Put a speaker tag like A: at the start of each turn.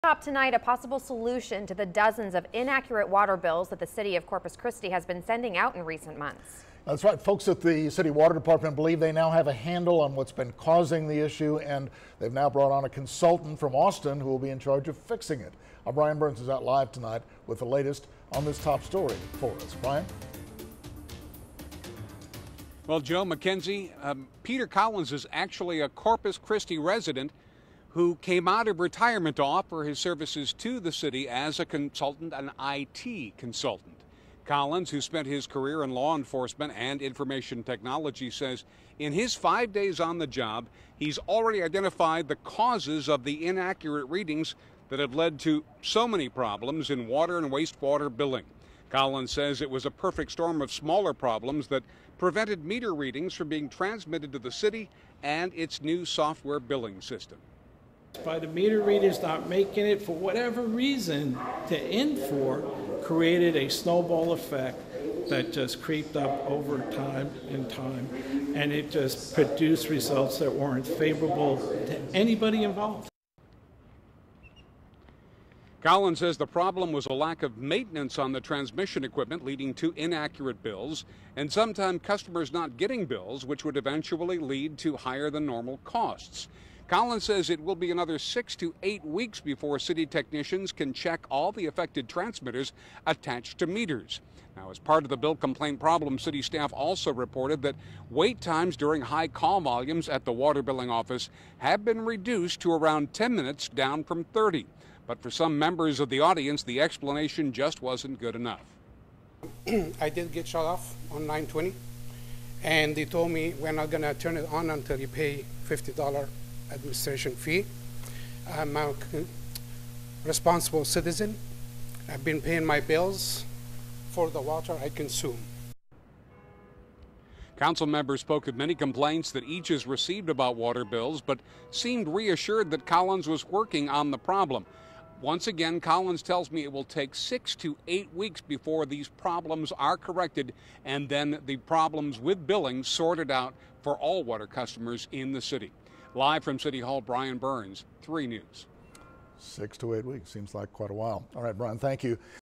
A: Top tonight, a possible solution to the dozens of inaccurate water bills that the city of Corpus Christi has been sending out in recent months.
B: That's right. Folks at the city water department believe they now have a handle on what's been causing the issue, and they've now brought on a consultant from Austin who will be in charge of fixing it. Brian Burns is out live tonight with the latest on this top story for us. Brian?
C: Well, Joe McKenzie, Peter Collins is actually a Corpus Christi resident who came out of retirement to offer his services to the city as a consultant, an IT consultant. Collins, who spent his career in law enforcement and information technology, says in his 5 days on the job, he's already identified the causes of the inaccurate readings that have led to so many problems in water and wastewater billing. Collins says it was a perfect storm of smaller problems that prevented meter readings from being transmitted to the city and its new software billing system.
D: By the meter readers not making it for whatever reason to N4 created a snowball effect that just creeped up over time, and it just produced results that weren't favorable to anybody involved.
C: Collins says the problem was a lack of maintenance on the transmission equipment, leading to inaccurate bills, and sometimes customers not getting bills, which would eventually lead to higher than normal costs. Collins says it will be another 6 to 8 weeks before city technicians can check all the affected transmitters attached to meters. Now, as part of the bill complaint problem, city staff also reported that wait times during high call volumes at the water billing office have been reduced to around 10 minutes, down from 30. But for some members of the audience, the explanation just wasn't good enough.
E: I did get shut off on 9/20, and they told me we're not going to turn it on until you pay $50 administration fee. I'm a responsible citizen. I've been paying my bills for the water I consume.
C: Council members spoke of many complaints that each has received about water bills, but seemed reassured that Collins was working on the problem. Once again, Collins tells me it will take 6 to 8 weeks before these problems are corrected and then the problems with billing sorted out for all water customers in the city. Live from City Hall, Brian Burns, 3 News.
B: 6 to 8 weeks seems like quite a while. All right, Brian, thank you.